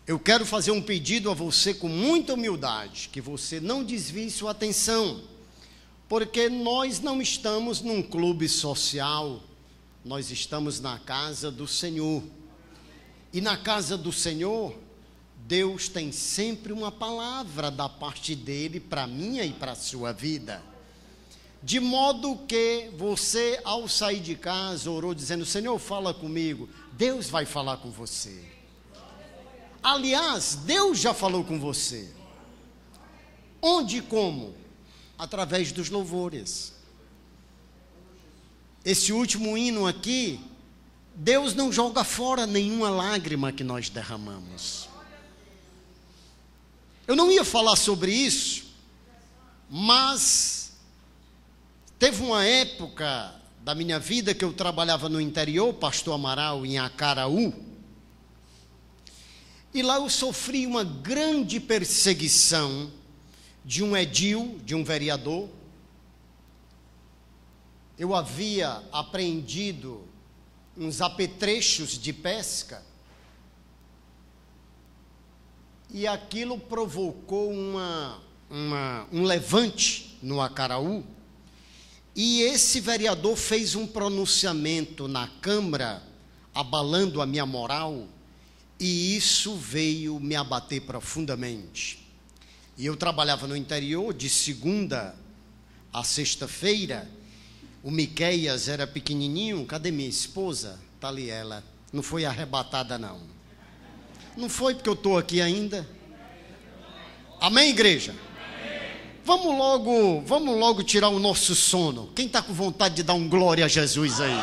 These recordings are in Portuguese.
eu quero fazer um pedido a você com muita humildade, que você não desvie sua atenção, porque nós não estamos num clube social, nós estamos na casa do Senhor. E na casa do Senhor, Deus tem sempre uma palavra da parte dele para a minha e para a sua vida. De modo que você, ao sair de casa, orou dizendo: Senhor, fala comigo. Deus vai falar com você. Aliás, Deus já falou com você. Onde e como? Através dos louvores. Esse último hino aqui, Deus não joga fora nenhuma lágrima que nós derramamos. Eu não ia falar sobre isso, mas teve uma época da minha vida que eu trabalhava no interior, Pastor Amaral, em Acaraú, e lá eu sofri uma grande perseguição de um edil, de um vereador. Eu havia apreendido uns apetrechos de pesca, e aquilo provocou um levante no Acaraú, e esse vereador fez um pronunciamento na Câmara, abalando a minha moral, e isso veio me abater profundamente. E eu trabalhava no interior de segunda a sexta-feira. O Miqueias era pequenininho. Cadê minha esposa? Está ali ela. Não foi arrebatada, não. Não foi porque eu estou aqui ainda. Amém, igreja? Vamos logo tirar o nosso sono. Quem está com vontade de dar um glória a Jesus aí?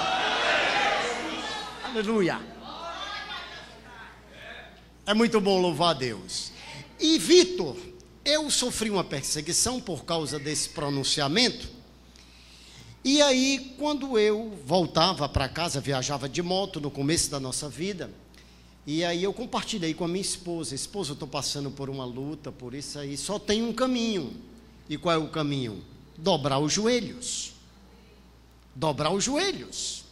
Aleluia. É muito bom louvar a Deus. E Vitor, eu sofri uma perseguição por causa desse pronunciamento. E aí, quando eu voltava para casa, viajava de moto no começo da nossa vida, e aí eu compartilhei com a minha esposa: esposa, eu estou passando por uma luta, por isso aí, só tem um caminho. E qual é o caminho? Dobrar os joelhos. Dobrar os joelhos.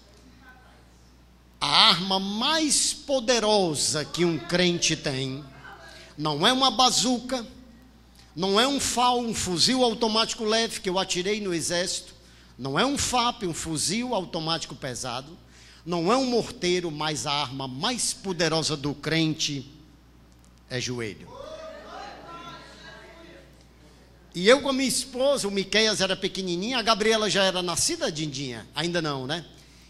A arma mais poderosa que um crente tem não é uma bazuca, não é um FAL, um fuzil automático leve que eu atirei no exército, não é um FAP, um fuzil automático pesado, não é um morteiro, mas a arma mais poderosa do crente é joelho. E eu com a minha esposa, o Miqueias era pequenininho, a Gabriela já era nascida, Dindinha, ainda não, né?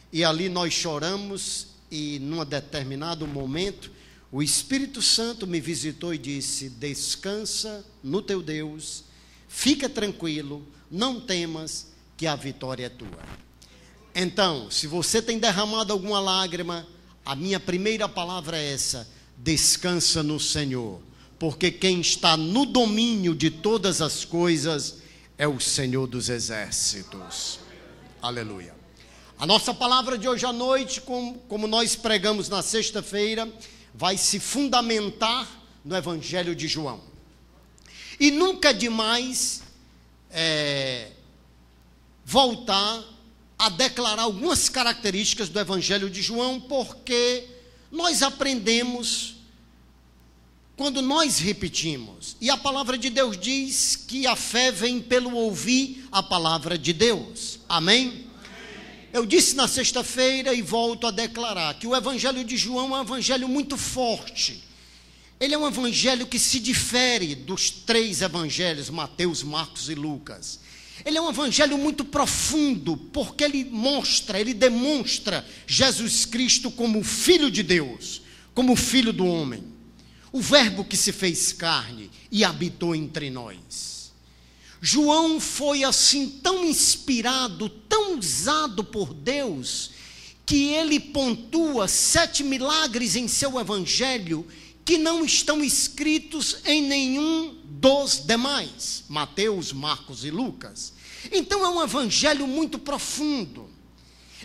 E ali nós choramos, e num determinado momento, o Espírito Santo me visitou e disse: descansa no teu Deus, fica tranquilo, não temas, que a vitória é tua. Então, se você tem derramado alguma lágrima, a minha primeira palavra é essa: descansa no Senhor, porque quem está no domínio de todas as coisas é o Senhor dos exércitos. Aleluia. A nossa palavra de hoje à noite, como nós pregamos na sexta-feira, vai se fundamentar no Evangelho de João. E nunca é demais voltar a declarar algumas características do Evangelho de João, porque nós aprendemos quando nós repetimos. E a palavra de Deus diz que a fé vem pelo ouvir a palavra de Deus. Amém? Eu disse na sexta-feira e volto a declarar que o Evangelho de João é um evangelho muito forte. Ele é um evangelho que se difere dos três evangelhos, Mateus, Marcos e Lucas. Ele é um evangelho muito profundo, porque ele demonstra Jesus Cristo como Filho de Deus, como Filho do homem. O verbo que se fez carne e habitou entre nós. João foi assim tão inspirado, tão usado por Deus, que ele pontua 7 milagres em seu evangelho que não estão escritos em nenhum dos demais, Mateus, Marcos e Lucas. Então é um evangelho muito profundo.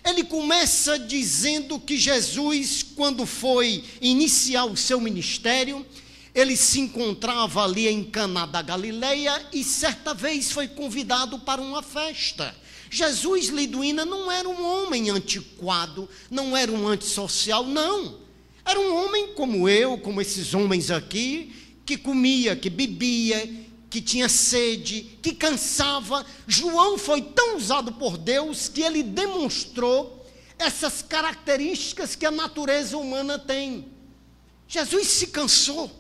Ele começa dizendo que Jesus, quando foi iniciar o seu ministério, ele se encontrava ali em Caná da Galileia e certa vez foi convidado para uma festa. Jesus Liduína não era um homem antiquado, não era um antissocial, não. Era um homem como eu, como esses homens aqui, que comia, que bebia, que tinha sede, que cansava. João foi tão usado por Deus que ele demonstrou essas características que a natureza humana tem. Jesus se cansou,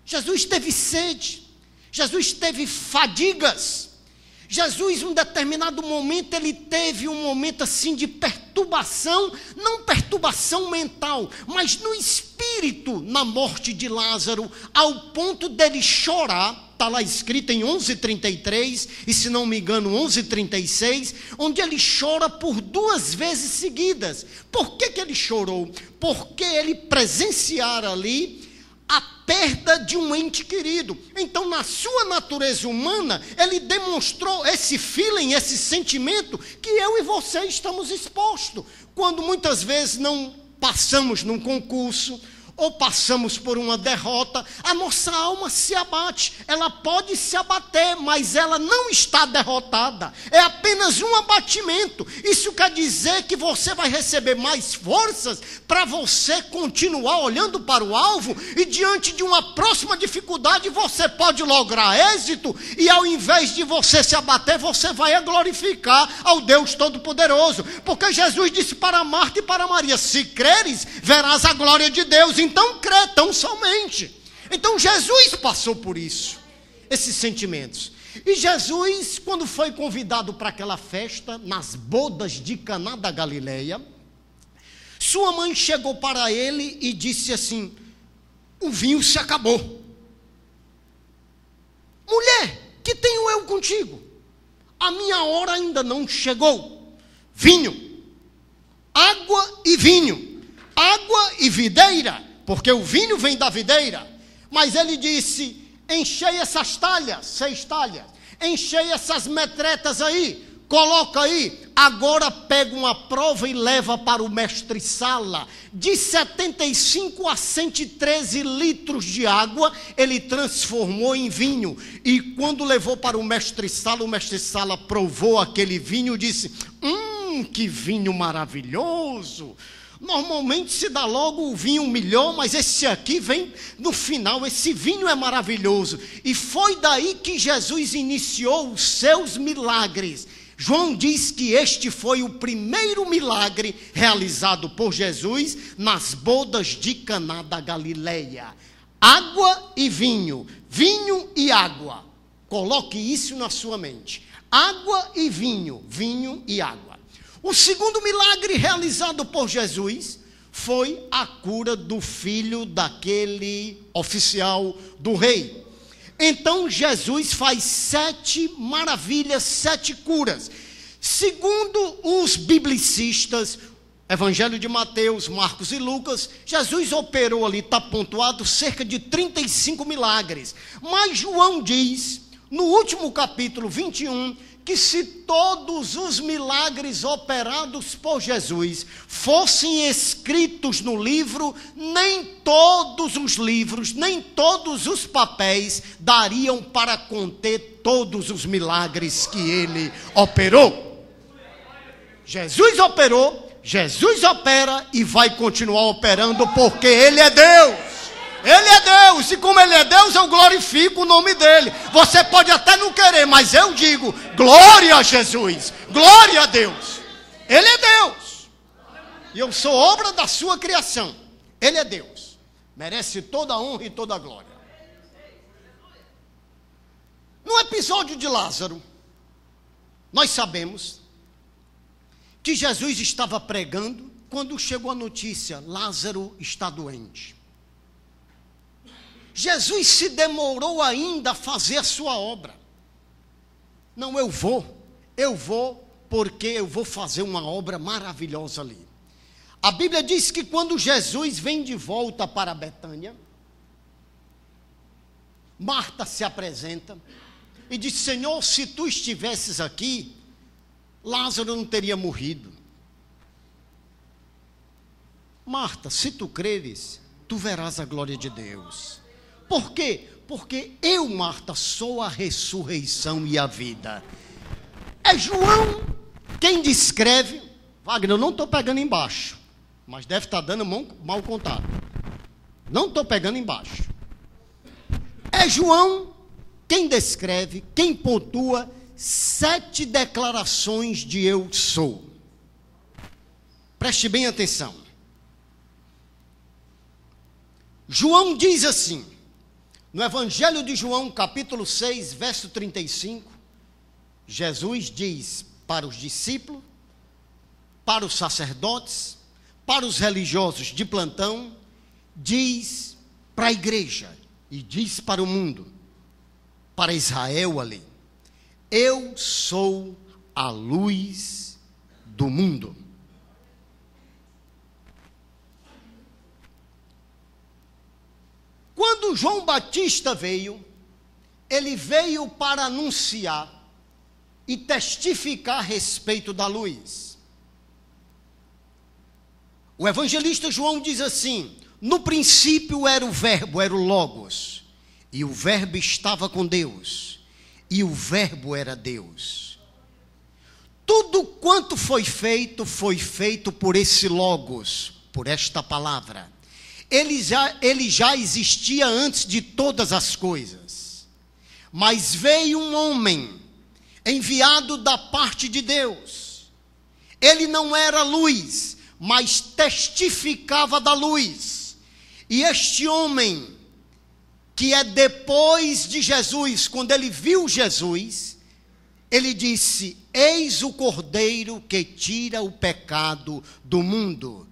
Jesus teve sede, Jesus teve fadigas. Jesus, em um determinado momento, ele teve um momento assim de perturbação, não perturbação mental, mas no espírito, na morte de Lázaro, ao ponto dele chorar. Está lá escrito em 11:33, e se não me engano 11:36, onde ele chora por 2 vezes seguidas. Por que ele chorou? Porque ele presenciara ali a perda de um ente querido. Então, na sua natureza humana, ele demonstrou esse feeling, esse sentimento que eu e você estamos expostos. Quando muitas vezes não passamos num concurso, ou passamos por uma derrota, a nossa alma se abate. Ela pode se abater, mas ela não está derrotada. É apenas um abatimento. Isso quer dizer que você vai receber mais forças para você continuar olhando para o alvo, e diante de uma próxima dificuldade você pode lograr êxito, e ao invés de você se abater, você vai glorificar ao Deus Todo-Poderoso. Porque Jesus disse para Marta e para Maria: se creres, verás a glória de Deus. Então crê tão somente. Então Jesus passou por isso, esses sentimentos. E Jesus, quando foi convidado para aquela festa, nas bodas de Caná da Galileia, sua mãe chegou para ele e disse assim: o vinho se acabou. Mulher, que tenho eu contigo? A minha hora ainda não chegou. Vinho, água e vinho, água e videira, porque o vinho vem da videira. Mas ele disse: enchei essas talhas, 6 talhas, enchei essas metretas aí, coloca aí. Agora pega uma prova e leva para o mestre-sala. De 75 a 113 litros de água, ele transformou em vinho. E quando levou para o mestre-sala provou aquele vinho e disse: que vinho maravilhoso! Normalmente se dá logo o vinho melhor, mas esse aqui vem no final. Esse vinho é maravilhoso. E foi daí que Jesus iniciou os seus milagres. João diz que este foi o primeiro milagre realizado por Jesus nas bodas de Caná da Galileia. Água e vinho, vinho e água. Coloque isso na sua mente. Água e vinho, vinho e água. O segundo milagre realizado por Jesus foi a cura do filho daquele oficial do rei. Então Jesus faz 7 maravilhas, 7 curas. Segundo os biblicistas, Evangelho de Mateus, Marcos e Lucas, Jesus operou ali, está pontuado, cerca de 35 milagres. Mas João diz, no último capítulo 21, que se todos os milagres operados por Jesus fossem escritos no livro, nem todos os livros, nem todos os papéis dariam para conter todos os milagres que ele operou. Jesus operou, Jesus opera e vai continuar operando, porque ele é Deus. Ele é Deus, e como ele é Deus, eu glorifico o nome dele. Você pode até não querer, mas eu digo: glória a Jesus, glória a Deus. Ele é Deus, e eu sou obra da sua criação. Ele é Deus, merece toda a honra e toda a glória. No episódio de Lázaro, nós sabemos que Jesus estava pregando quando chegou a notícia: Lázaro está doente. Jesus se demorou ainda a fazer a sua obra. Não, eu vou porque eu vou fazer uma obra maravilhosa ali. A Bíblia diz que quando Jesus vem de volta para Betânia, Marta se apresenta e diz: Senhor, se tu estivesses aqui, Lázaro não teria morrido. Marta, se tu creres, tu verás a glória de Deus. Por quê? Porque eu, Marta, sou a ressurreição e a vida. É João quem descreve. Wagner, eu não estou pegando embaixo. mas deve estar dando mal contado. Não estou pegando embaixo. É João quem descreve, quem pontua 7 declarações de eu sou. Preste bem atenção. João diz assim, no Evangelho de João, capítulo 6, verso 35, Jesus diz para os discípulos, para os sacerdotes, para os religiosos de plantão, diz para a igreja e diz para o mundo, para Israel ali, eu sou a luz do mundo. Quando João Batista veio, ele veio para anunciar e testificar a respeito da luz. O evangelista João diz assim, no princípio era o verbo, era o Logos, e o verbo estava com Deus, e o verbo era Deus. Tudo quanto foi feito por esse Logos, por esta palavra. Ele já existia antes de todas as coisas, mas veio um homem, enviado da parte de Deus. Ele não era luz, mas testificava da luz. E este homem, que é depois de Jesus, quando ele viu Jesus, ele disse, eis o Cordeiro que tira o pecado do mundo.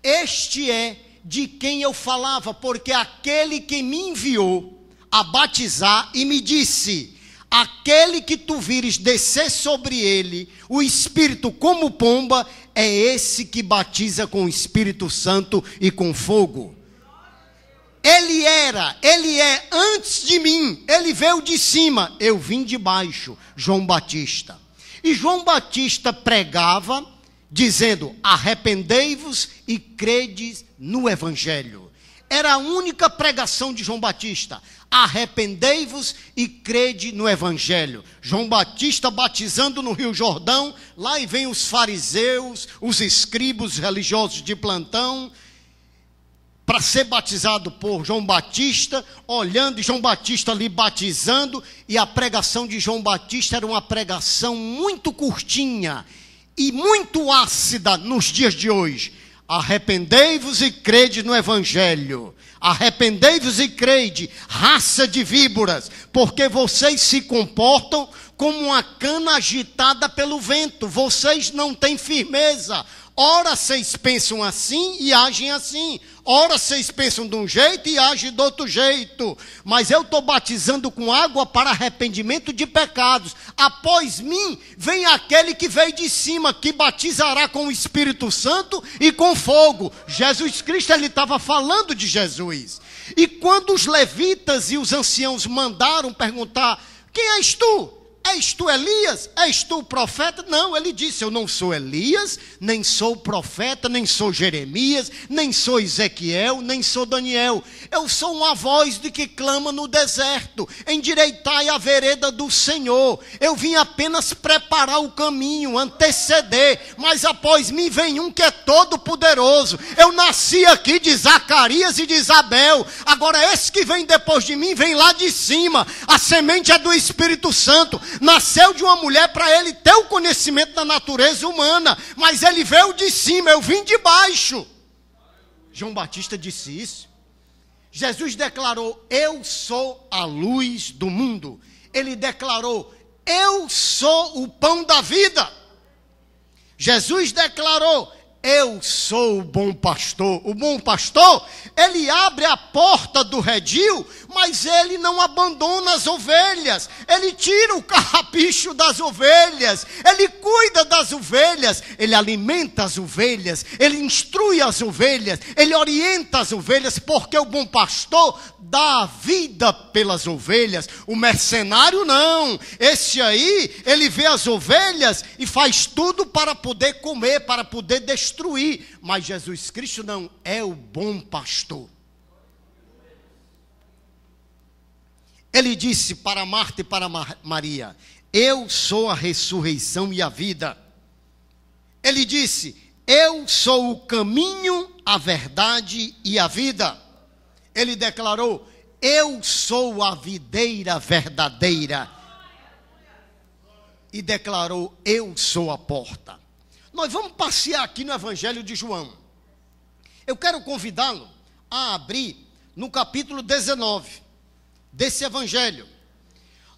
Este é de quem eu falava, porque aquele que me enviou a batizar e me disse, aquele que tu vires descer sobre ele, o Espírito como pomba, é esse que batiza com o Espírito Santo e com fogo. Ele é antes de mim, ele veio de cima, eu vim de baixo, João Batista. E João Batista pregava, dizendo, arrependei-vos e credes no Evangelho. Era a única pregação de João Batista. Arrependei-vos e crede no Evangelho. João Batista batizando no Rio Jordão, lá e vem os fariseus, os escribas religiosos de plantão, para ser batizado por João Batista, olhando e João Batista ali batizando, e a pregação de João Batista era uma pregação muito curtinha, e muito ácida nos dias de hoje. Arrependei-vos e crede no Evangelho. Arrependei-vos e crede, raça de víboras, porque vocês se comportam como uma cana agitada pelo vento. Vocês não têm firmeza. Ora vocês pensam assim e agem assim. Ora vocês pensam de um jeito e agem de outro jeito. Mas eu estou batizando com água para arrependimento de pecados. Após mim vem aquele que veio de cima, que batizará com o Espírito Santo e com fogo. Jesus Cristo, ele estava falando de Jesus. E quando os levitas e os anciãos mandaram perguntar, quem és tu? És tu Elias? És tu o profeta? Não, ele disse, eu não sou Elias, nem sou profeta, nem sou Jeremias, nem sou Ezequiel, nem sou Daniel. Eu sou uma voz de que clama no deserto, endireitai a vereda do Senhor. Eu vim apenas preparar o caminho, anteceder, mas após mim vem um que é todo poderoso. Eu nasci aqui de Zacarias e de Isabel, agora esse que vem depois de mim vem lá de cima. A semente é do Espírito Santo. Nasceu de uma mulher para ele ter o conhecimento da natureza humana, mas ele veio de cima, eu vim de baixo. João Batista disse isso. Jesus declarou, eu sou a luz do mundo. Ele declarou, eu sou o pão da vida. Jesus declarou, eu sou o bom pastor. O bom pastor, ele abre a porta do redil, mas ele não abandona as ovelhas. Ele tira o carrapicho das ovelhas. Ele cuida das ovelhas. Ele alimenta as ovelhas. Ele instrui as ovelhas. Ele orienta as ovelhas, porque o bom pastor dá a vida pelas ovelhas. O mercenário não. Esse aí, ele vê as ovelhas e faz tudo para poder comer, para poder destruir. Mas Jesus Cristo não, é o bom pastor. Ele disse para Marta e para Maria, eu sou a ressurreição e a vida. Ele disse, eu sou o caminho, a verdade e a vida. Ele declarou, eu sou a videira verdadeira. E declarou, eu sou a porta. Nós vamos passear aqui no Evangelho de João. Eu quero convidá-lo a abrir no capítulo 19 desse Evangelho.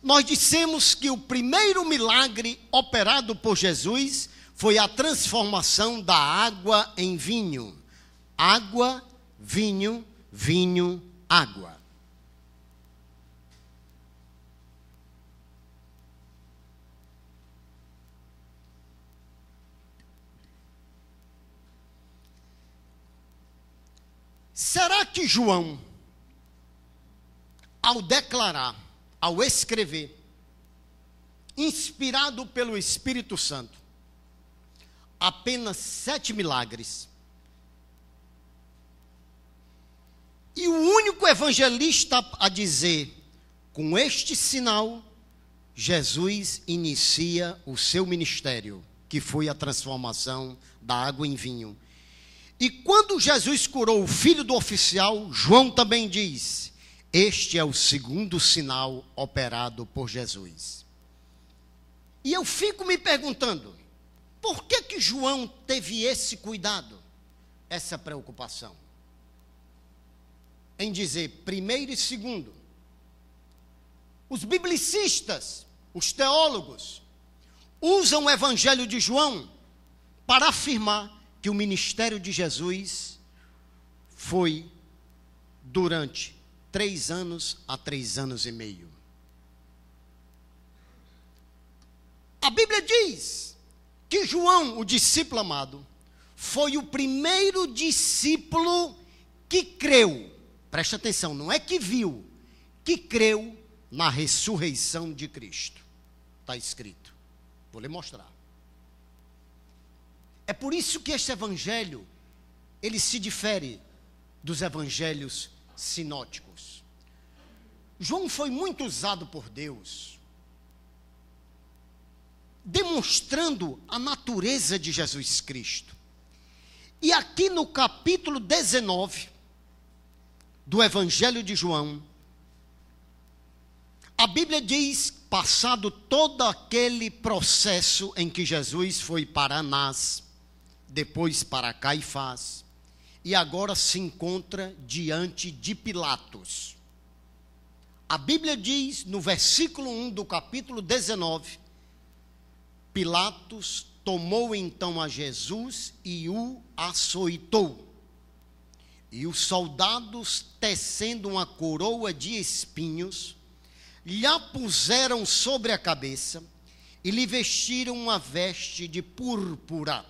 Nós dissemos que o primeiro milagre operado por Jesus foi a transformação da água em vinho. Água, vinho, vinho, água. Será que João, ao declarar, ao escrever, inspirado pelo Espírito Santo, apenas 7 milagres, e o único evangelista a dizer, com este sinal, Jesus inicia o seu ministério, que foi a transformação da água em vinho. E quando Jesus curou o filho do oficial, João também diz, este é o segundo sinal operado por Jesus. E eu fico me perguntando, por que João teve esse cuidado, essa preocupação? Em dizer primeiro e segundo. Os biblicistas, os teólogos, usam o Evangelho de João para afirmar que o ministério de Jesus foi durante 3 anos a 3 anos e meio. A Bíblia diz que João, o discípulo amado, foi o primeiro discípulo que creu. Preste atenção, não é que viu, que creu na ressurreição de Cristo. Está escrito. Vou lhe mostrar. É por isso que este evangelho, ele se difere dos evangelhos sinóticos. João foi muito usado por Deus, demonstrando a natureza de Jesus Cristo. E aqui no capítulo 19 do Evangelho de João, a Bíblia diz, passado todo aquele processo em que Jesus foi para Anás, depois para Caifás, e agora se encontra diante de Pilatos. A Bíblia diz, no versículo 1 do capítulo 19, Pilatos tomou então a Jesus e o açoitou. E os soldados, tecendo uma coroa de espinhos, lhe a puseram sobre a cabeça e lhe vestiram uma veste de púrpura.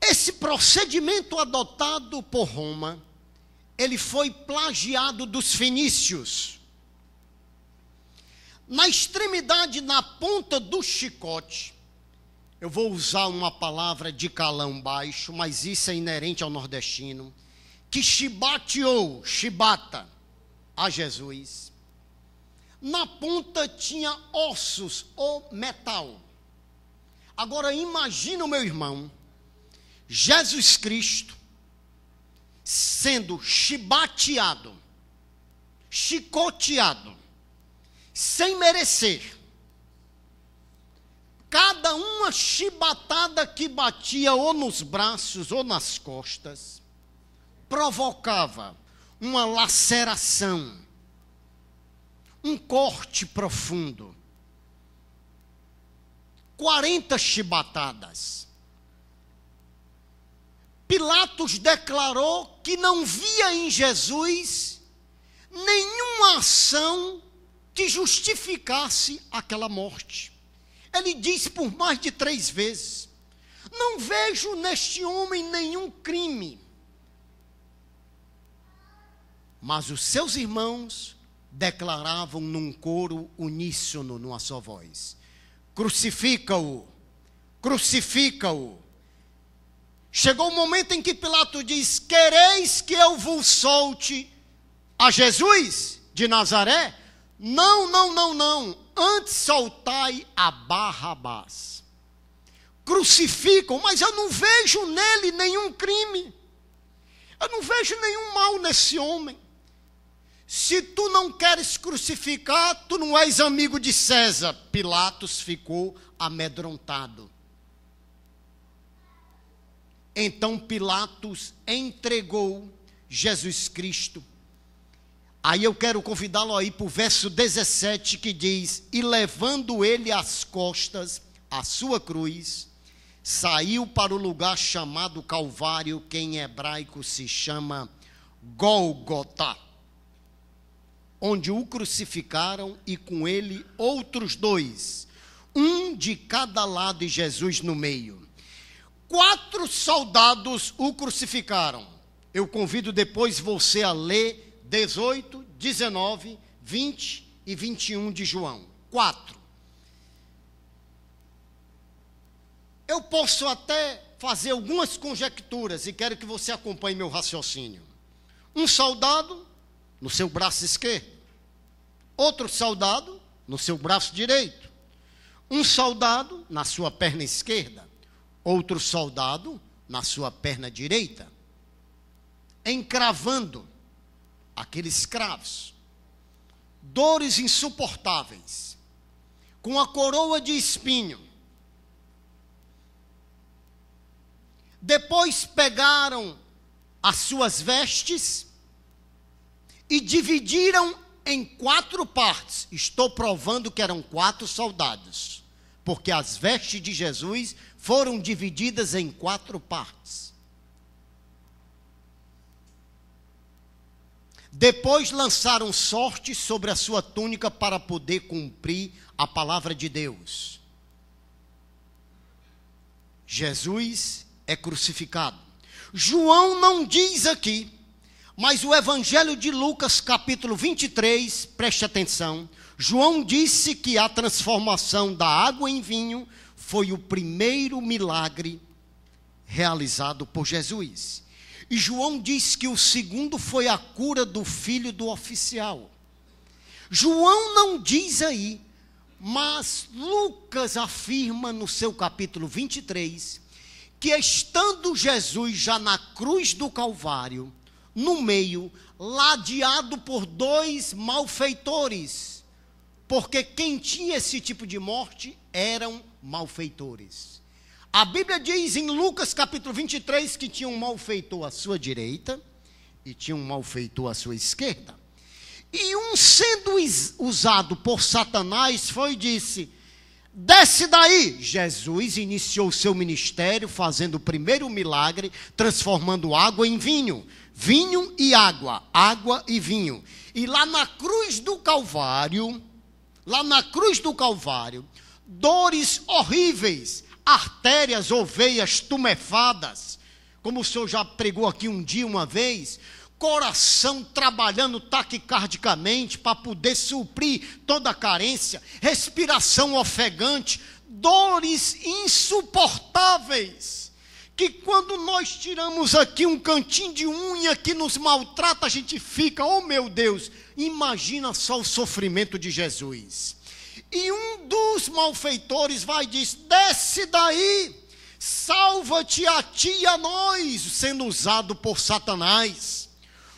Esse procedimento adotado por Roma, ele foi plagiado dos fenícios. Na extremidade, na ponta do chicote, eu vou usar uma palavra de calão baixo, mas isso é inerente ao nordestino, que chibateou, chibata, a Jesus. Na ponta tinha ossos ou metal. Agora imagina o meu irmão, Jesus Cristo, sendo chibateado, chicoteado, sem merecer. Cada uma chibatada que batia ou nos braços ou nas costas, provocava uma laceração, um corte profundo. 40 chibatadas. Pilatos declarou que não via em Jesus nenhuma ação que justificasse aquela morte. Ele disse por mais de 3 vezes, não vejo neste homem nenhum crime. Mas os seus irmãos declaravam num coro uníssono, numa só voz, crucifica-o, crucifica-o. Chegou o momento em que Pilatos diz, quereis que eu vos solte a Jesus de Nazaré? Não, não, não, não. Antes soltai a Barrabás. crucificam, mas eu não vejo nele nenhum crime. Eu não vejo nenhum mal nesse homem. Se tu não queres crucificar, tu não és amigo de César. Pilatos ficou amedrontado. Então Pilatos entregou Jesus Cristo. Aí eu quero convidá-lo aí para o verso 17, que diz: e levando ele às costas a sua cruz, saiu para o lugar chamado Calvário, que em hebraico se chama Gólgota, onde o crucificaram, e com ele outros dois, um de cada lado e Jesus no meio. 4 soldados o crucificaram. Eu convido depois você a ler 18, 19, 20 e 21 de João. 4. Eu posso até fazer algumas conjecturas e quero que você acompanhe meu raciocínio. Um soldado no seu braço esquerdo, outro soldado no seu braço direito, um soldado na sua perna esquerda, outro soldado na sua perna direita, encravando aqueles cravos, dores insuportáveis, com a coroa de espinho. Depois pegaram as suas vestes e dividiram em 4 partes. Estou provando que eram 4 soldados, porque as vestes de Jesus foram divididas em 4 partes. Depois lançaram sorte sobre a sua túnica para poder cumprir a palavra de Deus. Jesus é crucificado. João não diz aqui, mas o Evangelho de Lucas, capítulo 23, preste atenção. João disse que a transformação da água em vinho foi o primeiro milagre realizado por Jesus. E João diz que o segundo foi a cura do filho do oficial. João não diz aí, mas Lucas afirma no seu capítulo 23, que estando Jesus já na cruz do Calvário, no meio, ladeado por 2 malfeitores, porque quem tinha esse tipo de morte eram malfeitores. A Bíblia diz em Lucas capítulo 23 que tinha um malfeitor à sua direita e tinha um malfeitor à sua esquerda. E um sendo usado por Satanás foi e disse: desce daí. Jesus iniciou o seu ministério fazendo o primeiro milagre, transformando água em vinho, vinho e água, água e vinho. E lá na cruz do Calvário, dores horríveis, artérias ou veias tumefadas, como o senhor já pregou aqui um dia, uma vez, coração trabalhando taquicardicamente para poder suprir toda a carência, respiração ofegante, dores insuportáveis, que quando nós tiramos aqui um cantinho de unha que nos maltrata, a gente fica, oh meu Deus, imagina só o sofrimento de Jesus. E um dos malfeitores vai e diz: desce daí, salva-te a ti e a nós, sendo usado por Satanás.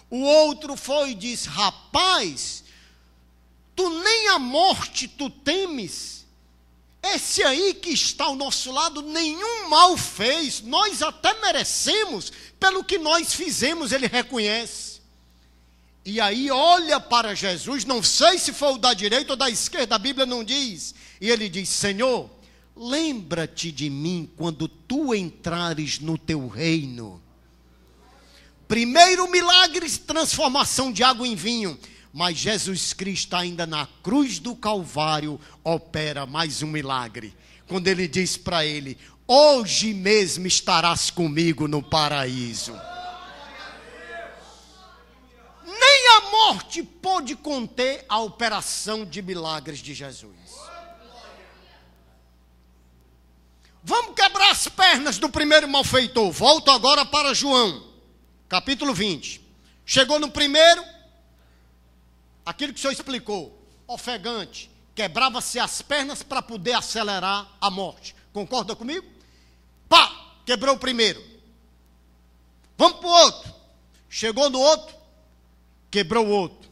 O outro foi e disse: rapaz, tu nem a morte tu temes? Esse aí que está ao nosso lado nenhum mal fez, nós até merecemos, pelo que nós fizemos, ele reconhece. E aí olha para Jesus, não sei se foi o da direita ou da esquerda, a Bíblia não diz. E ele diz: Senhor, lembra-te de mim quando tu entrares no teu reino. Primeiro milagre, transformação de água em vinho. Mas Jesus Cristo ainda na cruz do Calvário opera mais um milagre. Quando ele diz para ele: hoje mesmo estarás comigo no paraíso. Nem a morte pôde conter a operação de milagres de Jesus. Vamos quebrar as pernas do primeiro malfeitor. Volto agora para João, capítulo 20. Chegou no primeiro, aquilo que o senhor explicou, ofegante, quebrava-se as pernas para poder acelerar a morte. Concorda comigo? Pá, quebrou o primeiro. Vamos para o outro. Chegou no outro, quebrou o outro.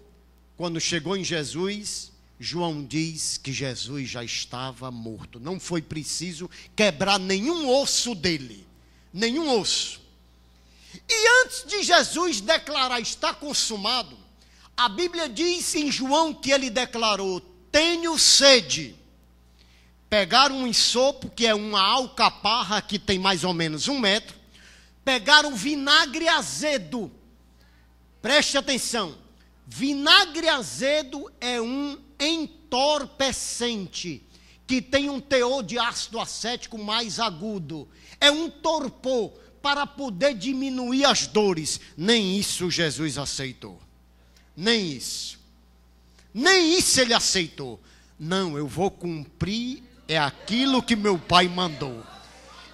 Quando chegou em Jesus, João diz que Jesus já estava morto. Não foi preciso quebrar nenhum osso dele. Nenhum osso. E antes de Jesus declarar está consumado, a Bíblia diz em João que ele declarou: tenho sede. Pegaram um ensopo, que é uma alcaparra que tem mais ou menos 1 metro. Pegaram vinagre azedo. Preste atenção. Vinagre azedo é um entorpecente que tem um teor de ácido acético mais agudo. É um torpor para poder diminuir as dores. Nem isso Jesus aceitou. Nem isso. Nem isso ele aceitou. Não, eu vou cumprir aquilo que meu pai mandou.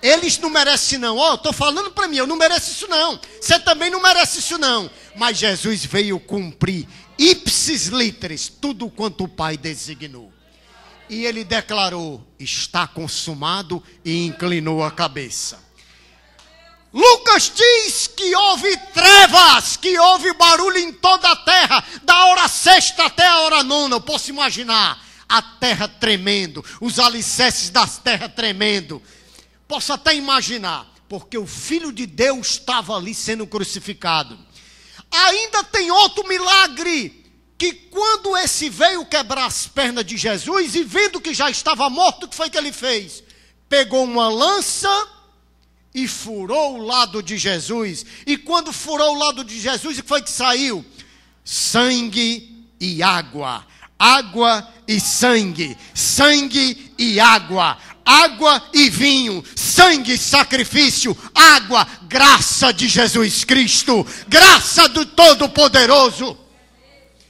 Eles não merecem não. Ó, estou falando para mim, eu não mereço isso não. Você também não merece isso não. Mas Jesus veio cumprir ipsis literis, tudo quanto o Pai designou. E ele declarou: está consumado, e inclinou a cabeça. Lucas diz que houve trevas, que houve barulho em toda a terra, da hora sexta até a hora nona. Eu posso imaginar a terra tremendo, os alicerces das terras tremendo. Posso até imaginar, porque o Filho de Deus estava ali sendo crucificado. Ainda tem outro milagre, que quando esse veio quebrar as pernas de Jesus, e vendo que já estava morto, o que foi que ele fez? Pegou uma lança e furou o lado de Jesus. E quando furou o lado de Jesus, o que foi que saiu? Sangue e água. Água e sangue. Sangue e água. Água e vinho, sangue e sacrifício, água, graça de Jesus Cristo, graça do Todo-Poderoso.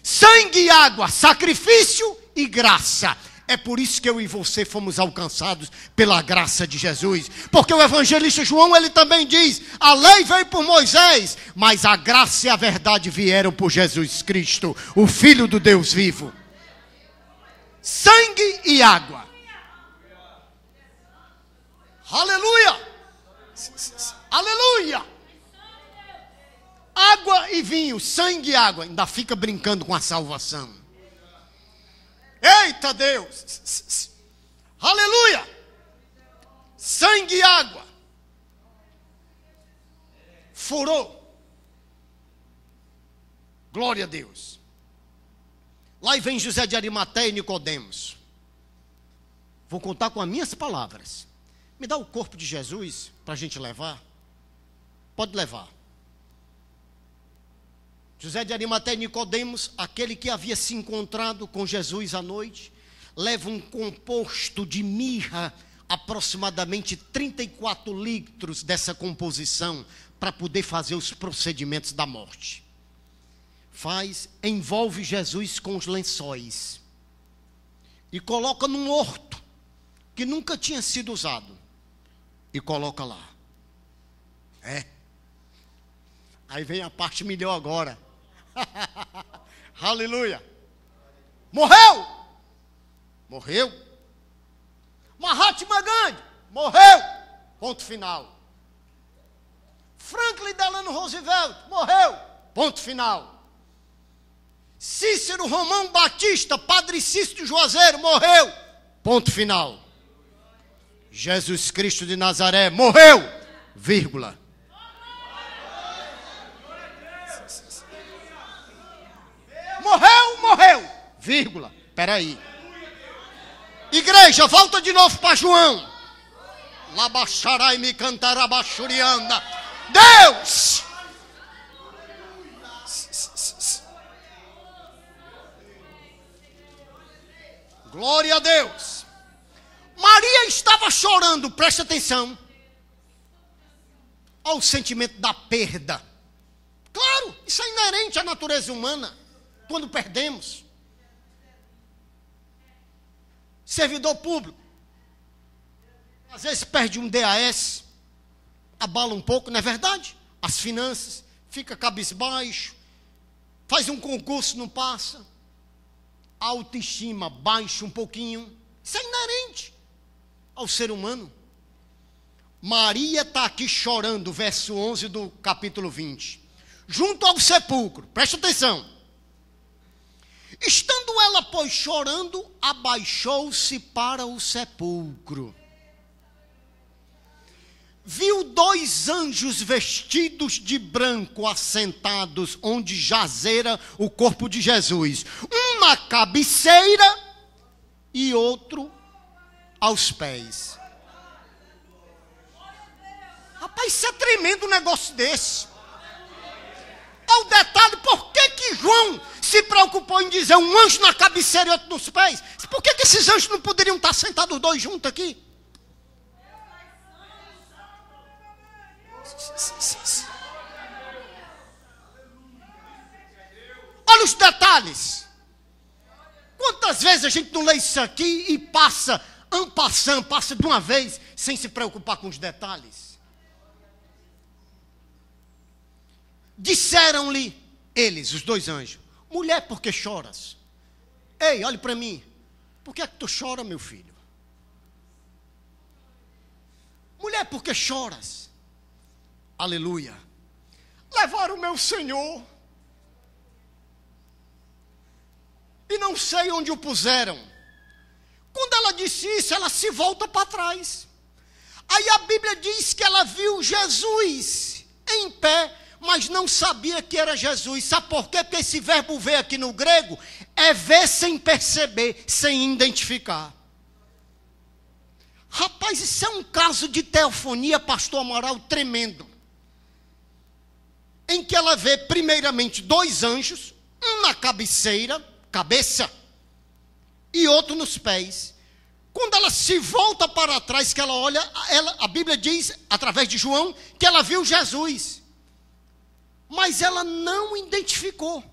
Sangue e água, sacrifício e graça. É por isso que eu e você fomos alcançados pela graça de Jesus. Porque o evangelista João, ele também diz: a lei veio por Moisés, mas a graça e a verdade vieram por Jesus Cristo, o Filho do Deus vivo. Sangue e água. Aleluia! Aleluia! Água e vinho, sangue e água. Ainda fica brincando com a salvação. Eita Deus! Aleluia! Sangue e água. Furou. Glória a Deus. Lá vem José de Arimateia e Nicodemos. Vou contar com as minhas palavras. Me dá o corpo de Jesus para a gente levar? Pode levar. José de Arimateia e Nicodemos, aquele que havia se encontrado com Jesus à noite, leva um composto de mirra, aproximadamente 34 litros dessa composição, para poder fazer os procedimentos da morte. Envolve Jesus com os lençóis e coloca num horto que nunca tinha sido usado. E coloca lá. Aí vem a parte melhor agora. Aleluia. Morreu. Morreu. Mahatma Gandhi. Morreu. Ponto final. Franklin Delano Roosevelt. Morreu. Ponto final. Cícero Romão Batista, Padre Cícero Juazeiro. Morreu. Ponto final. Jesus Cristo de Nazaré morreu, vírgula. Morreu, vírgula. Espera aí. Igreja, volta de novo para João. Labaxarai me cantará bachurianda. Deus! Glória a Deus. Maria estava chorando, preste atenção. Olha o sentimento da perda. Claro, isso é inerente à natureza humana. Quando perdemos. Servidor público. Às vezes perde um DAS. Abala um pouco, não é verdade? As finanças. Fica cabisbaixo. Faz um concurso, não passa. A autoestima baixa um pouquinho. Isso é inerente ao ser humano. Maria está aqui chorando, verso 11 do capítulo 20. Junto ao sepulcro, presta atenção. Estando ela, pois, chorando, abaixou-se para o sepulcro. Viu 2 anjos vestidos de branco assentados onde jazera o corpo de Jesus. Um na cabeceira e outro aos pés. Rapaz, isso é tremendo um negócio desse. Olha o detalhe, por que João se preocupou em dizer um anjo na cabeceira e outro nos pés? Por que esses anjos não poderiam estar sentados os 2 juntos aqui? Olha os detalhes. Quantas vezes a gente não lê isso aqui e passa, en passant, passa de uma vez, sem se preocupar com os detalhes? Disseram-lhe eles, os 2 anjos: mulher, por que choras? Ei, olhe para mim. Por que é que tu chora, meu filho? Mulher, por que choras? Aleluia. Levaram o meu Senhor e não sei onde o puseram. Quando ela disse isso, ela se volta para trás. Aí a Bíblia diz que ela viu Jesus em pé, mas não sabia que era Jesus. Sabe por quê? Porque esse verbo ver aqui no grego é ver sem perceber, sem identificar. Rapaz, isso é um caso de teofonia, pastor Amaral, tremendo. Em que ela vê primeiramente 2 anjos, um na cabeça, e outro nos pés. Quando ela se volta para trás, que ela olha, a Bíblia diz, através de João, que ela viu Jesus. Mas ela não identificou.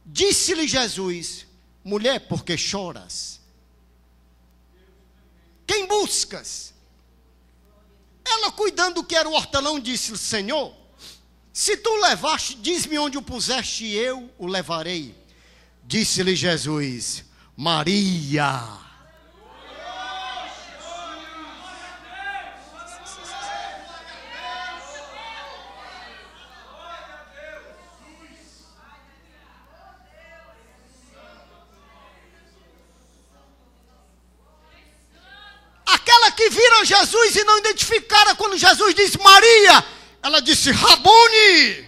Disse-lhe Jesus: mulher, por que choras? Quem buscas? Ela, cuidando que era o hortelão, disse: Senhor, se tu o levaste, diz-me onde o puseste e eu o levarei. Disse-lhe Jesus: Maria. Aquela que viram Jesus e não identificaram quando Jesus disse Maria, ela disse Rabone,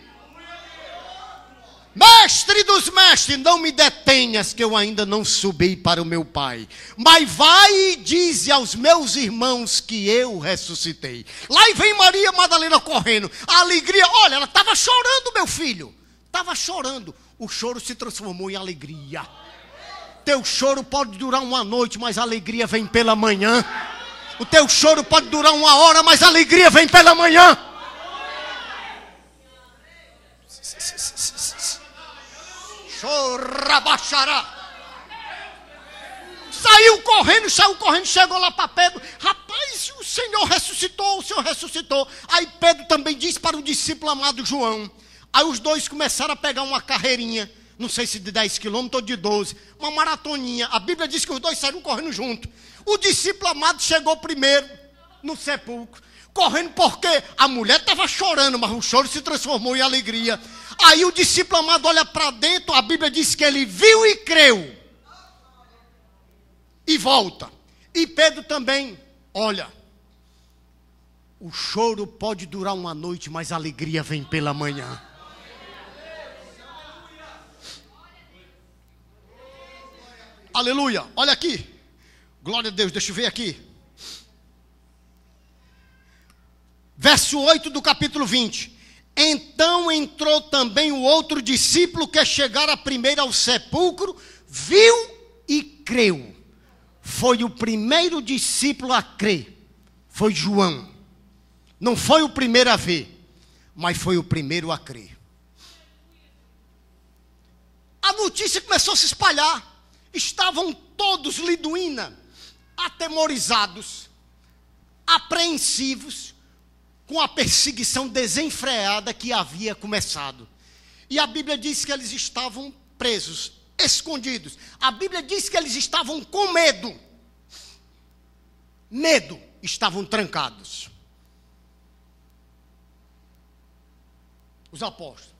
mestre dos mestres, não me detenhas que eu ainda não subi para o meu Pai, mas vai e dize aos meus irmãos que eu ressuscitei. Lá vem Maria Madalena correndo, a alegria, olha, ela estava chorando, meu filho, estava chorando, o choro se transformou em alegria. Teu choro pode durar uma noite, mas a alegria vem pela manhã. O teu choro pode durar 1 hora, mas a alegria vem pela manhã. Chorabachará. Saiu correndo, chegou lá para Pedro. Rapaz, o Senhor ressuscitou, o Senhor ressuscitou. Aí Pedro também disse para o discípulo amado João. Aí os 2 começaram a pegar uma carreirinha, não sei se de 10 quilômetros ou de 12, uma maratoninha. A Bíblia diz que os 2 saíram correndo junto. O discípulo amado chegou primeiro no sepulcro, correndo porque a mulher estava chorando, mas o choro se transformou em alegria. Aí o discípulo amado olha para dentro, a Bíblia diz que ele viu e creu. E volta. E Pedro também, olha, o choro pode durar uma noite, mas a alegria vem pela manhã. Aleluia, olha aqui. Glória a Deus, deixa eu ver aqui. Verso 8 do capítulo 20. Então entrou também o outro discípulo que chegara primeiro ao sepulcro, viu e creu. Foi o primeiro discípulo a crer. Foi João. Não foi o primeiro a ver, mas foi o primeiro a crer. A notícia começou a se espalhar. Estavam todos liduína, atemorizados, apreensivos, com a perseguição desenfreada que havia começado. E a Bíblia diz que eles estavam presos, escondidos. A Bíblia diz que eles estavam com medo. medo, estavam trancados. Os apóstolos.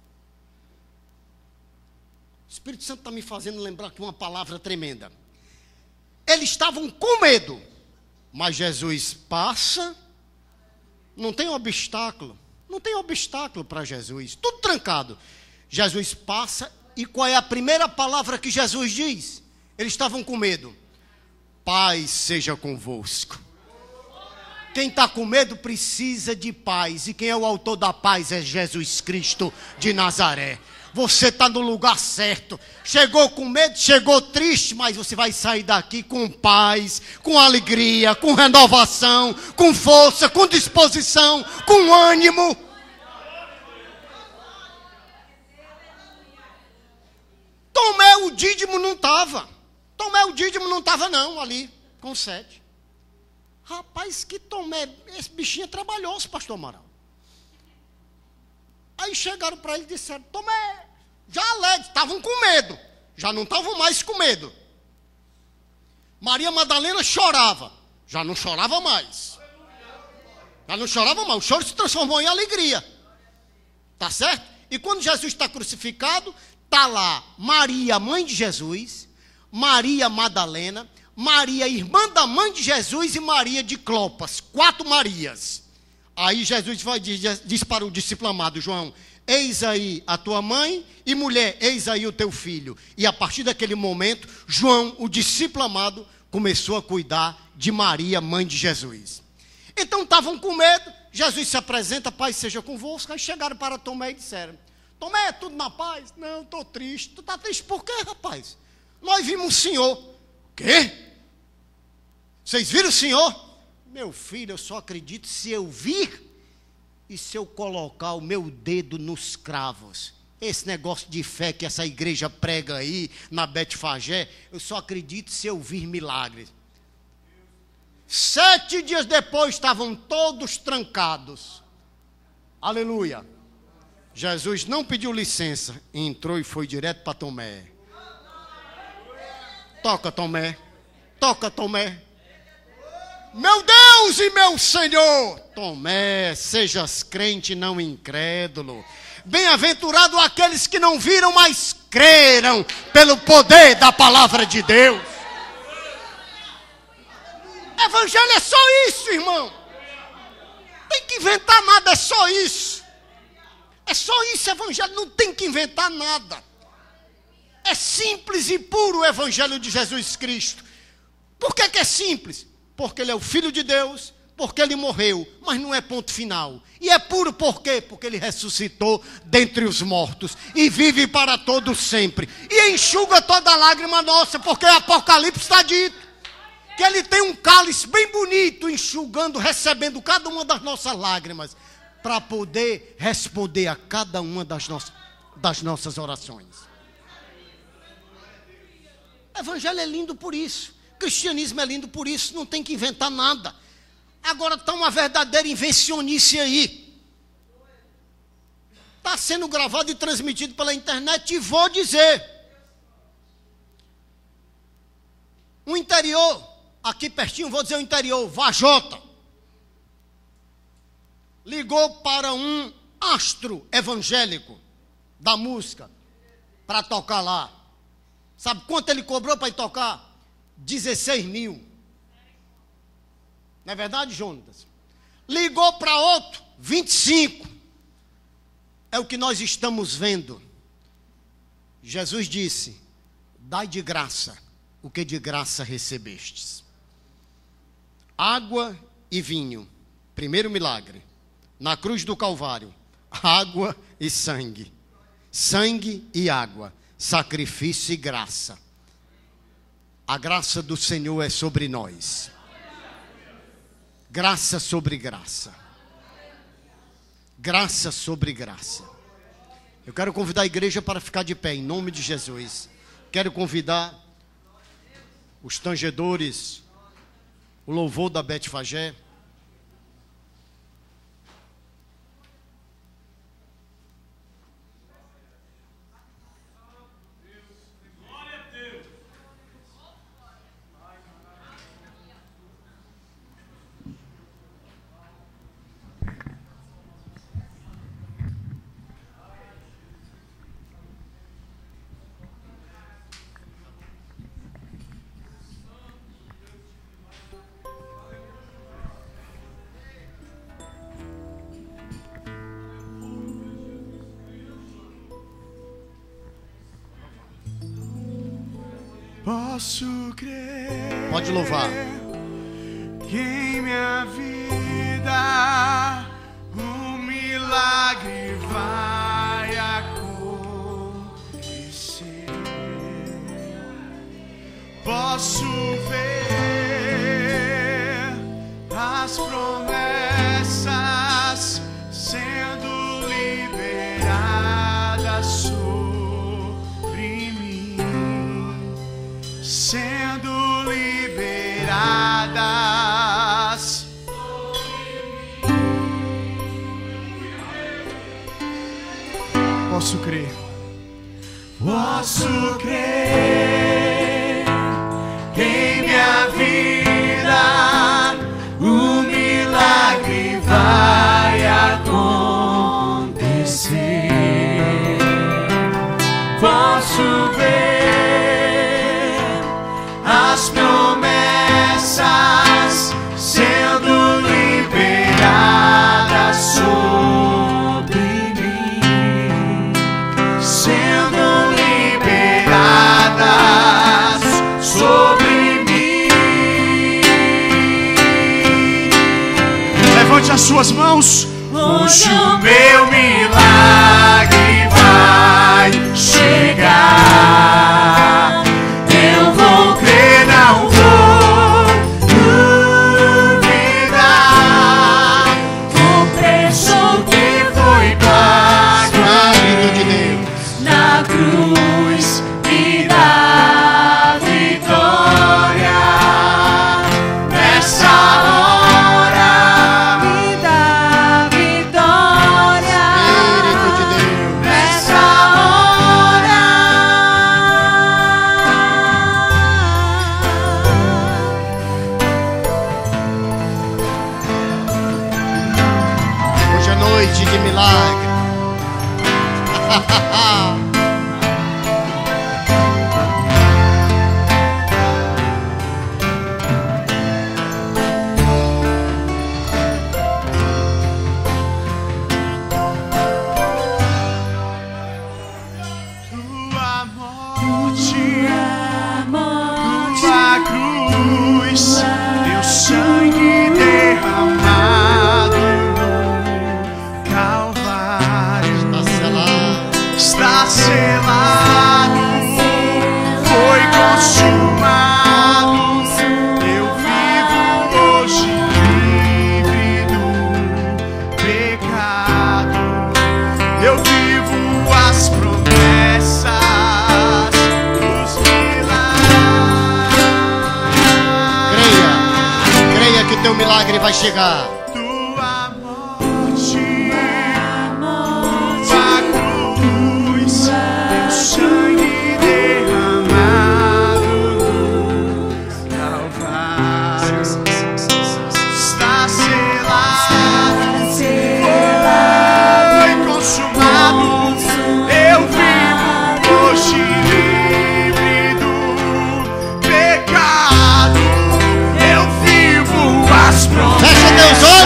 O Espírito Santo está me fazendo lembrar aqui uma palavra tremenda. Eles estavam com medo, mas Jesus passa, não tem obstáculo para Jesus, tudo trancado. Jesus passa, e qual é a primeira palavra que Jesus diz? Eles estavam com medo. Paz seja convosco. Quem está com medo precisa de paz, e quem é o autor da paz é Jesus Cristo de Nazaré. Você está no lugar certo. Chegou com medo, chegou triste, mas você vai sair daqui com paz, com alegria, com renovação, com força, com disposição, com ânimo. Tomé o dídimo não estava. Tomé o dídimo não estava não, ali, com 7. Rapaz, que Tomé, esse bichinho é trabalhoso, pastor Amaral. Aí chegaram para ele e disseram, Tomé, já alegre, estavam com medo, já não estavam mais com medo. Maria Madalena chorava, já não chorava mais. Já não chorava mais, o choro se transformou em alegria. Tá certo? E quando Jesus está crucificado, está lá Maria, mãe de Jesus, Maria Madalena, Maria, irmã da mãe de Jesus, e Maria de Clopas, 4 Marias. Aí Jesus diz para o discípulo amado João, eis aí a tua mãe, e mulher, eis aí o teu filho. E a partir daquele momento, João, o discípulo amado, começou a cuidar de Maria, mãe de Jesus. Então estavam com medo, Jesus se apresenta, paz seja convosco. Aí chegaram para Tomé e disseram, Tomé, tudo na paz? Não, estou triste. Tu está triste por quê, rapaz? Nós vimos o Senhor. Quê? Vocês viram o Senhor? Meu filho, eu só acredito se eu vir e se eu colocar o meu dedo nos cravos. Esse negócio de fé que essa igreja prega aí na Betfagé, eu só acredito se eu vir milagres. 7 dias depois estavam todos trancados. Aleluia. Jesus não pediu licença, entrou e foi direto para Tomé. Toca, Tomé. Toca, Tomé. Meu Deus e meu Senhor. Tomé, sejas crente, não incrédulo. Bem-aventurado aqueles que não viram, mas creram pelo poder da palavra de Deus. Evangelho é só isso, irmão. Tem que inventar nada, é só isso. É só isso, evangelho, não tem que inventar nada. É simples e puro o evangelho de Jesus Cristo. Por que é simples? Porque ele é o Filho de Deus, porque ele morreu, mas não é ponto final. E é puro por quê? Porque ele ressuscitou dentre os mortos e vive para todo sempre. E enxuga toda lágrima nossa, porque o Apocalipse está dito que ele tem um cálice bem bonito, enxugando, recebendo cada uma das nossas lágrimas, para poder responder a cada uma das nossas orações. O evangelho é lindo por isso. O cristianismo é lindo por isso, não tem que inventar nada. Agora está uma verdadeira invencionice aí. Está sendo gravado e transmitido pela internet, e vou dizer. O interior, aqui pertinho, vou dizer o interior, Vajota, ligou para um astro evangélico da música para tocar lá. Sabe quanto ele cobrou para ir tocar? 16 mil. Não é verdade, Jonas? Ligou para outro, 25. É o que nós estamos vendo. Jesus disse, dai de graça o que de graça recebestes. Água e vinho, primeiro milagre. Na cruz do Calvário, água e sangue. Sangue e água, sacrifício e graça. A graça do Senhor é sobre nós. Graça sobre graça. Graça sobre graça. Eu quero convidar a igreja para ficar de pé, em nome de Jesus. Quero convidar os tangedores, o louvor da Betfagé. Posso crer. Pode louvar. Que em minha vida um milagre vai acontecer. Posso ver as promessas sendo liberadas sobre mim, sendo liberadas. Posso crer. Posso crer que em minha vida um milagre vai acontecer. Posso ver as promessas sendo liberadas sobre mim, sendo liberadas sobre mim. Levante as suas mãos. Hoje o meu milagre vai chegar. Eu vou crer, não vou duvidar. O preço que foi pago na cruz me dá vitória. Nessa hora me dá vitória. Espírito de Deus. Nessa Hoje é noite de milagre. tua morte, tua cruz, teu sangue derramado no Calvário. Está selado. Está selado, foi consumado. Eu vivo hoje livre do pecado. Eu vivo as promessas dos milagres. Creia que teu milagre vai chegar. Tua morte, tua cruz, teu sangue derramado no Calvário. Está selado, foi consumado. Eu vivo hoje livre do pecado. Eu vivo as promessas. Fecha teus olhos.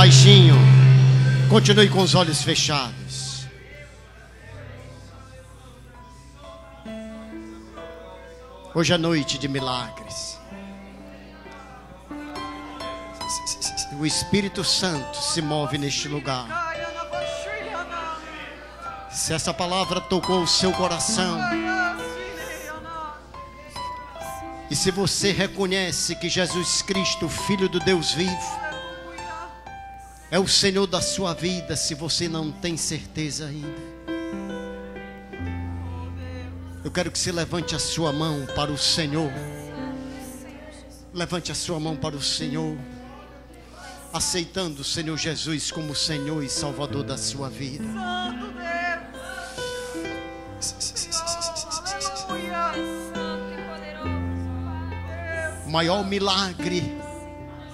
baixinho. Continue com os olhos fechados. Hoje é noite de milagres. O Espírito Santo se move neste lugar. Se essa palavra tocou o seu coração, e se você reconhece que Jesus Cristo, Filho do Deus vivo, é o Senhor da sua vida, se você não tem certeza ainda, eu quero que você levante a sua mão para o Senhor. Levante a sua mão para o Senhor, aceitando o Senhor Jesus como Senhor e Salvador da sua vida. O maior milagre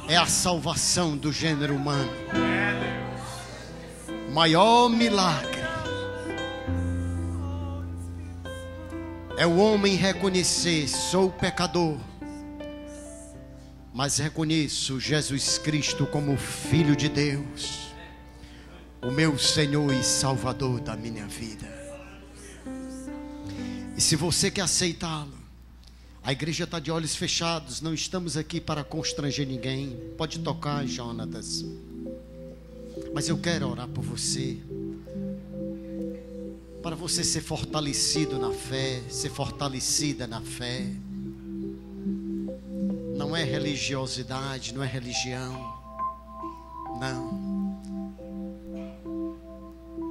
é a salvação do gênero humano. O maior milagre é o homem reconhecer: sou pecador, mas reconheço Jesus Cristo como Filho de Deus, o meu Senhor e Salvador da minha vida. E se você quer aceitá-lo, a igreja está de olhos fechados, não estamos aqui para constranger ninguém. Pode tocar, Jonatas. Mas eu quero orar por você, para você ser fortalecido na fé, ser fortalecida na fé. Não é religiosidade, não é religião, não.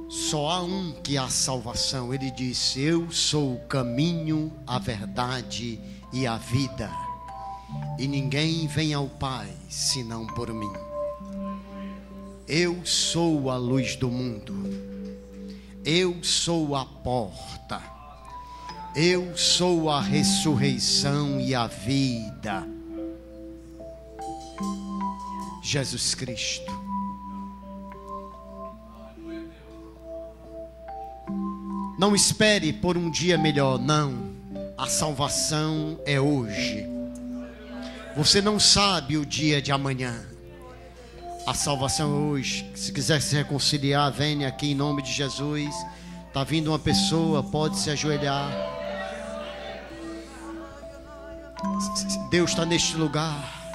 Só há um que há salvação. Ele disse: eu sou o caminho, a verdade e a vida, e ninguém vem ao Pai senão por mim. Eu sou a luz do mundo, eu sou a porta, eu sou a ressurreição e a vida. Jesus Cristo. Não espere por um dia melhor, não. A salvação é hoje. Você não sabe o dia de amanhã. A salvação é hoje. Se quiser se reconciliar, venha aqui em nome de Jesus. Está vindo uma pessoa, pode se ajoelhar. Deus está neste lugar.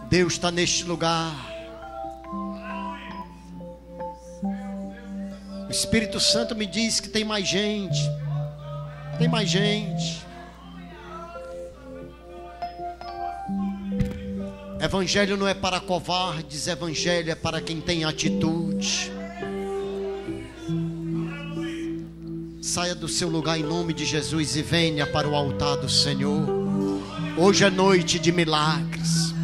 Deus está neste lugar. O Espírito Santo me diz que tem mais gente. Tem mais gente. Evangelho não é para covardes, evangelho é para quem tem atitude. Saia do seu lugar em nome de Jesus e venha para o altar do Senhor. Hoje é noite de milagres.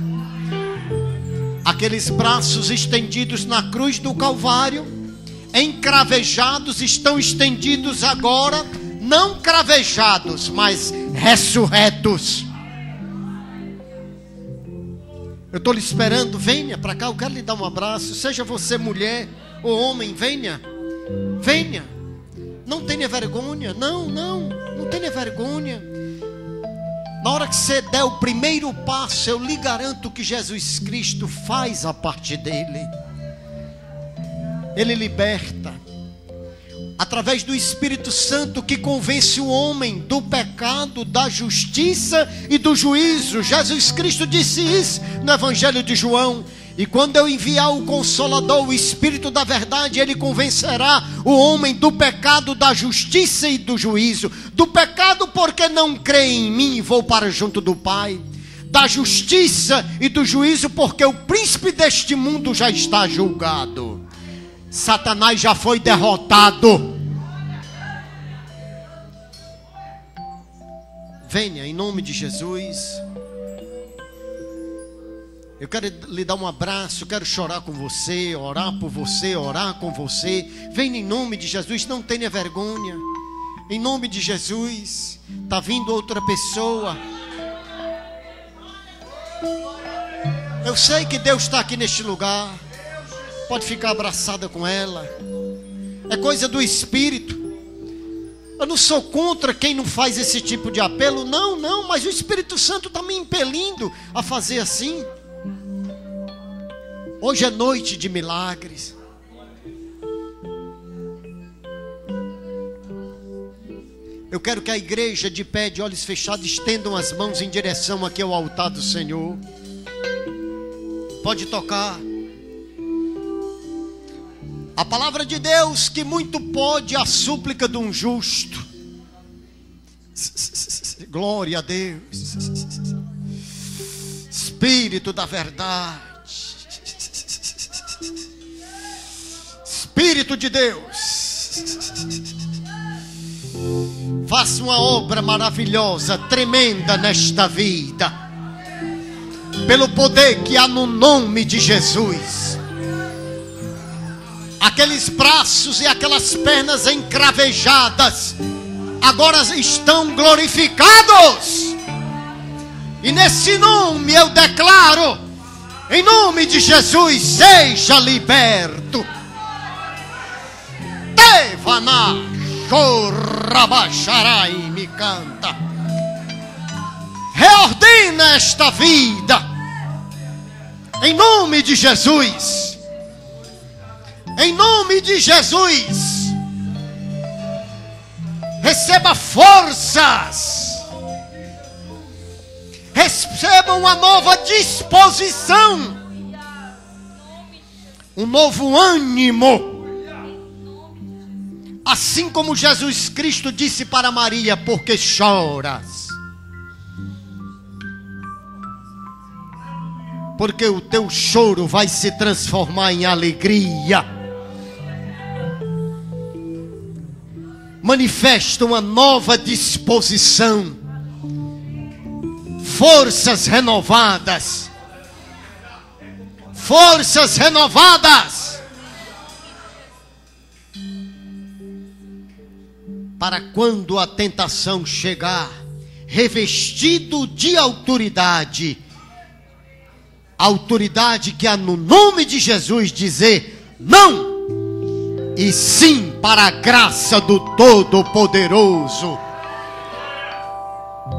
Aqueles braços estendidos na cruz do Calvário, encravejados, estão estendidos agora, não cravejados, mas ressurretos. Eu estou lhe esperando, venha para cá, eu quero lhe dar um abraço. Seja você mulher ou homem, venha. Venha. Não tenha vergonha, não tenha vergonha. Na hora que você der o primeiro passo, eu lhe garanto que Jesus Cristo faz a parte dele. Ele liberta através do Espírito Santo, que convence o homem do pecado, da justiça e do juízo. Jesus Cristo disse isso no Evangelho de João: e quando eu enviar o Consolador, o Espírito da verdade, ele convencerá o homem do pecado, da justiça e do juízo. Do pecado, porque não crê em mim e vou para junto do Pai. Da justiça e do juízo, porque o príncipe deste mundo já está julgado. Satanás já foi derrotado. Venha em nome de Jesus. Eu quero lhe dar um abraço, quero chorar com você, orar por você, orar com você. Venha em nome de Jesus, não tenha vergonha. Em nome de Jesus. Está vindo outra pessoa. Eu sei que Deus está aqui neste lugar. Pode ficar abraçada com ela. É coisa do Espírito. Eu não sou contra quem não faz esse tipo de apelo. Não, mas o Espírito Santo está me impelindo a fazer assim. Hoje é noite de milagres. Eu quero que a igreja de pé, de olhos fechados, estendam as mãos em direção aqui ao altar do Senhor. Pode tocar. A palavra de Deus, que muito pode a súplica de um justo. Glória a Deus. Espírito da verdade. Espírito de Deus. Faça uma obra maravilhosa, tremenda nesta vida. Pelo poder que há no nome de Jesus. Aqueles braços e aquelas pernas encravejadas agora estão glorificados. E nesse nome eu declaro, em nome de Jesus, seja liberto. Devana Chorrabacharai me canta. Reordena esta vida, em nome de Jesus. Em nome de Jesus, receba forças, receba uma nova disposição, um novo ânimo. Assim como Jesus Cristo disse para Maria: porque choras? Porque o teu choro vai se transformar em alegria. Manifesta uma nova disposição, forças renovadas, forças renovadas, para quando a tentação chegar, revestido de autoridade, autoridade que há no nome de Jesus, dizer não, e sim para a graça do Todo-Poderoso.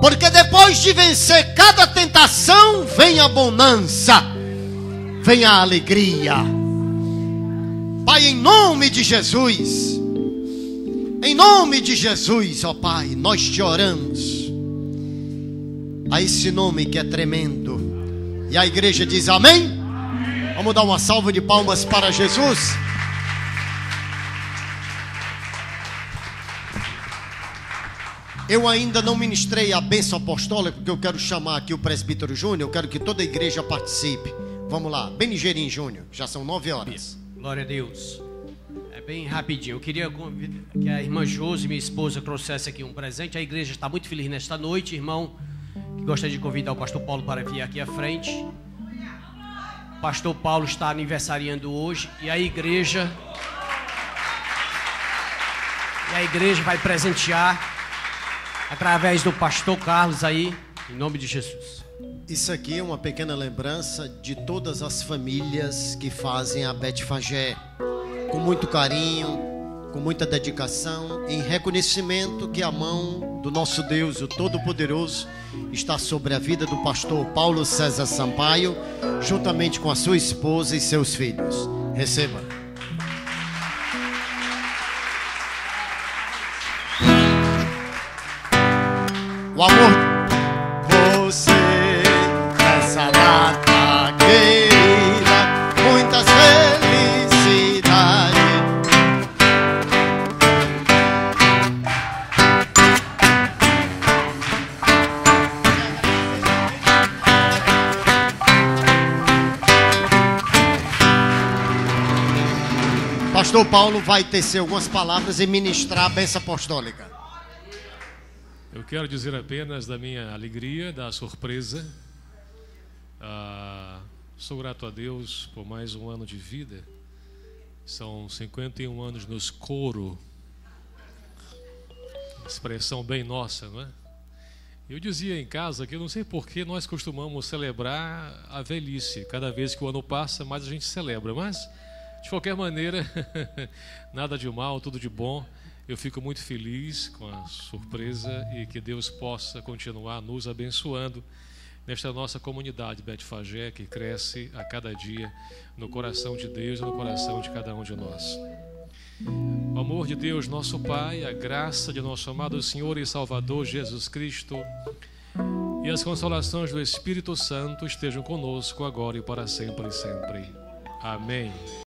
Porque depois de vencer cada tentação, vem a bonança, vem a alegria. Pai, em nome de Jesus, em nome de Jesus, ó Pai, nós te oramos a esse nome que é tremendo. E a igreja diz amém? Vamos dar uma salva de palmas para Jesus. Eu ainda não ministrei a bênção apostólica, porque eu quero chamar aqui o presbítero Júnior. Eu quero que toda a igreja participe. Vamos lá, bem ligeirinho, Júnior. Já são 9 horas. Glória a Deus. É bem rapidinho. Eu queria que a irmã Josi, minha esposa, trouxesse aqui um presente. A igreja está muito feliz nesta noite, irmão. Que gostaria de convidar o pastor Paulo para vir aqui à frente. O pastor Paulo está aniversariando hoje. E a igreja vai presentear através do pastor Carlos aí, em nome de Jesus. Isso aqui é uma pequena lembrança de todas as famílias que fazem a Betfagé, com muito carinho, com muita dedicação, em reconhecimento que a mão do nosso Deus, o Todo-Poderoso, está sobre a vida do pastor Paulo César Sampaio, juntamente com a sua esposa e seus filhos. Receba. O amor, você, essa data querida, muitas felicidades. Pastor Paulo vai tecer algumas palavras e ministrar a bênção apostólica. Eu quero dizer apenas da minha alegria, da surpresa. Sou grato a Deus por mais um ano de vida. São 51 anos nos coro. Expressão bem nossa, não é? Eu dizia em casa que eu não sei por que nós costumamos celebrar a velhice. Cada vez que o ano passa, mais a gente celebra. Mas, de qualquer maneira, nada de mal, tudo de bom. Eu fico muito feliz com a surpresa e que Deus possa continuar nos abençoando nesta nossa comunidade Betfagé, que cresce a cada dia no coração de Deus e no coração de cada um de nós. O amor de Deus, nosso Pai, a graça de nosso amado Senhor e Salvador Jesus Cristo e as consolações do Espírito Santo estejam conosco agora e para sempre e sempre. Amém.